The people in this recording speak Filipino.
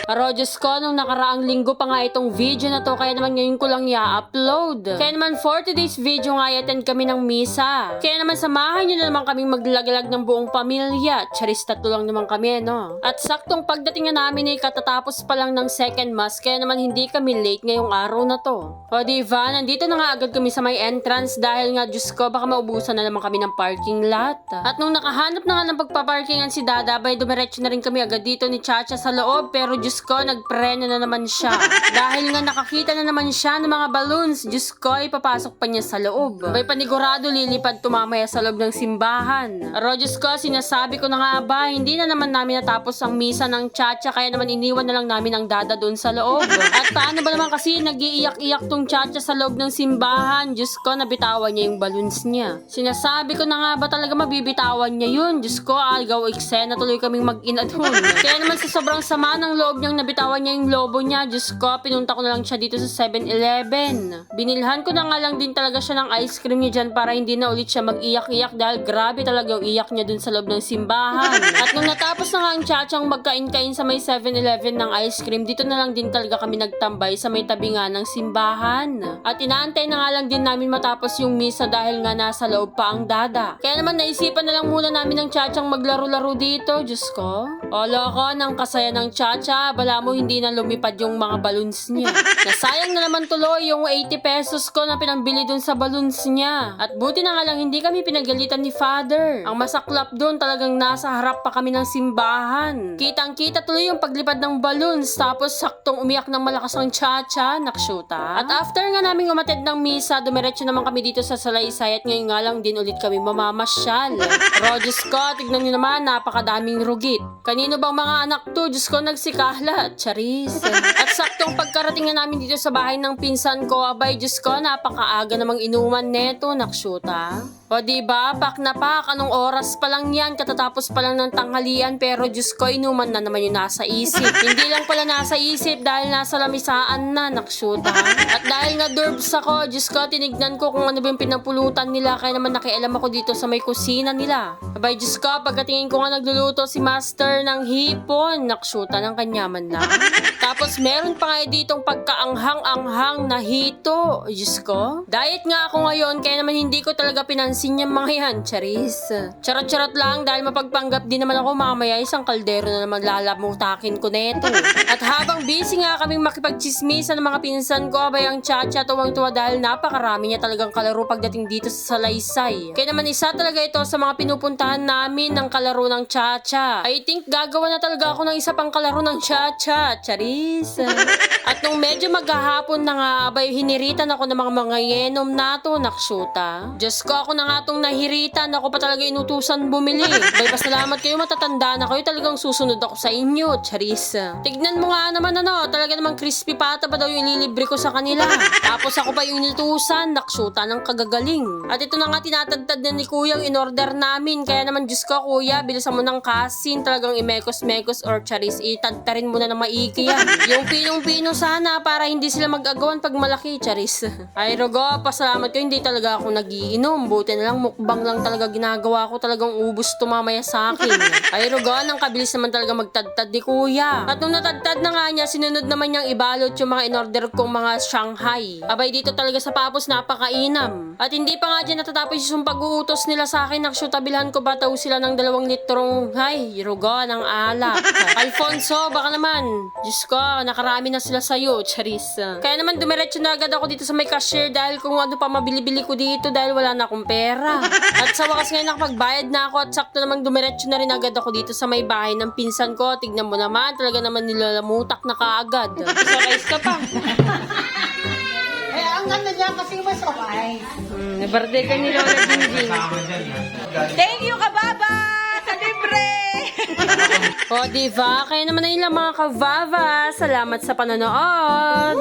Pero Diyos ko, nung nakaraang linggo pa nga itong video na to, kaya naman ngayon ko lang i-upload. Kaya naman for today's video nga, i-attend kami ng misa. Kaya naman samahan nyo na naman kaming maglagalag ng buong pamilya. Charis, tatlo lang naman kami, no? At saktong pagdating na namin ay katatapos pa lang ng second mass, kaya naman hindi kami late ngayong araw na to. O diba, nandito na nga agad kami sa may entrance dahil nga, Diyos ko, baka maubusan na naman kami ng parking lot. At nung nakahanap na nga ng pagpaparkingan si Dada, bay dumiretso na rin kami agad dito ni Chacha sa loob, pero Diyos ko, nagpreno na naman siya. Dahil nga nakakita na naman siya ng mga balloons, Diyos ko, ipapasok pa niya sa loob. Bay panigurado lilipad tumamaya sa loob ng simbahan. Pero Diyos ko, sinasabi ko na nga ba, hindi na naman namin natapos ang misa ng Chacha, kaya naman iniwan na lang namin ang Dada doon sa loob. At paano ba naman kasi nag-iiyak-iyak tong Chacha sa loob ng simbahan? Diyos ko, nabitawan niya yung balloons niya. Sinasabi ko na nga ba talaga mabibitawan niya yun? Diyos ko, algaw eksena tuloy kaming mag-ina doon. Kaya naman sa sobrang sama ng loob niyang nabitawan niya yung lobo niya, Diyos ko, pinunta ko na lang siya dito sa 7-Eleven. Binilhan ko na nga lang din talaga siya ng ice cream niya dyan para hindi na ulit siya mag-iyak-iyak dahil grabe talaga yung iyak niya dun sa loob ng simbahan. At nung natapos na nga ang Chachang magkain-kain sa may 7-Eleven ng ice cream, dito na lang din talaga kami nagtambay sa may tabi nga ng simbahan. At inaantay na nga lang din namin matapos yung misa dahil nga nasa loob pa ang Dada. Kaya naman naisipan na lang muna namin ng Chachang maglaro-laro dito, Diyos ko. Olo ko, ng kasaya ng Chacha, bala mo hindi na lumipad yung mga balloons niya. Nasayang na naman tuloy yung 80 pesos ko na pinambili dun sa balloons niya. At buti na nga lang hindi kami pinagalitan ni Father. Ang masaklap dun, talagang nasa harap pa kami ng simbahan. Kitang-kita tuloy yung paglipad ng balloons, tapos saktong umiyak ng malakas ang Chacha, nakshuta. At after nga naming umatid ng misa, dumiretso naman kami dito sa Salaysay at ngayon nga lang din ulit kami mamamasyal. Pero Diyos ko, tignan nyo naman, napakadaming rugit. Kanino bang mga anak to? Diyos ko, nagsikala. Charis. At saktong pagkarating nga namin dito sa bahay ng pinsan ko, abay Diyos ko, napakaaga namang inuman neto, nakshuta. O diba, pak na pak, anong oras pa lang yan, katatapos pa lang ng tanghalian, pero Diyos ko, inuman na naman yung nasa isip. Hindi lang pala nasa isip dahil nasa lamisaan na, nakshuta. At dahil nga durbs ako, Diyos ko, tinignan ko kung ano ba yung pinapulutan nila, kaya naman nakialam ako dito sa may kusina nila. Abay Diyos ko, pagkatingin ko nga nagluluto si Master ng hipon, nakshuta ng kanyaman lang. Tapos meron pa nga ditong pagkaanghang-anghang na hito, Diyos ko. Diet nga ako ngayon, kaya naman hindi ko talaga pinansin yung mga yan, Charis. Charot-charot lang dahil mapagpanggap din naman ako, mamaya isang kaldero na naman lalamutakin ko neto. At habang busy nga kaming makipagchismisan ng mga pinsan ko, abay ang Chacha tuwang-tuwa dahil napakarami niya talagang kalaro pagdating dito sa Salaysay. Kaya naman isa talaga ito sa mga pinupuntahan namin ng kalaro ng Chacha. I think gagawa na talaga ako ng isa pang kalaro ng Chacha, Charis. At nung medyo maghahapon na nga, abay hiniritan ako ng mga yenom na to, nakshuta. Diyos ko, ako na nga tong nahiritan, ako pa talaga inutusan bumili. Abay pasalamat kayo, matatanda na kayo, talagang susunod ako sa inyo, Charis. Tignan mo nga naman talaga namang crispy pata pa daw yung ililibre ko sa kanila. Tapos ako pa yung inutusan, nakshuta ng kagagaling. At ito na nga tinatagtad na ni Kuya yung in-order namin, kaya naman Diyos ko, Kuya, bilisan mo ng kasin, talagang imekos-mekos or Charis, itadtarin mo na ng maigi yan. Yung pinong-pino sana para hindi sila mag-agawan pag malaki, Charis. Ay Rogo, pasalamat ko, hindi talaga ako nagiinom. Buti na lang, mukbang lang talaga ginagawa ko, talagang ubos tumamaya sa akin. Ay Rogo, nang kabilis naman talaga magtadtad ni Kuya. At nung natadtad na nga niya, sinunod naman niyang ibalot yung mga in-order kong mga Shanghai. Abay dito talaga sa Papos, napakainam. At hindi pa nga dyan natatapos yung pag-uutos nila sa akin, naksyutabilhan ko ba daw sila ng 2 litrong, ay Rogo, ng alak. Alfonso, baka naman, Diyos ko, nakarami na sila sa'yo, Charis. Kaya naman dumiretso na agad ako dito sa may cashier dahil kung ano pa mabili-bili ko dito dahil wala na akong pera. At sa wakas ngayon nakapagbayad na ako at sakto namang dumiretso na rin agad ako dito sa may bahay ng pinsan ko. Tignan mo naman, talaga naman nilalamutak na kaagad. Surprise ka pa. Eh, ang ganda niya kasi mas okay. Birthday ka ni Lola Jingjing. Thank you, kababa! Sa libre! O diba? Kaya naman na ilang mga kababa. Salamat sa panonood.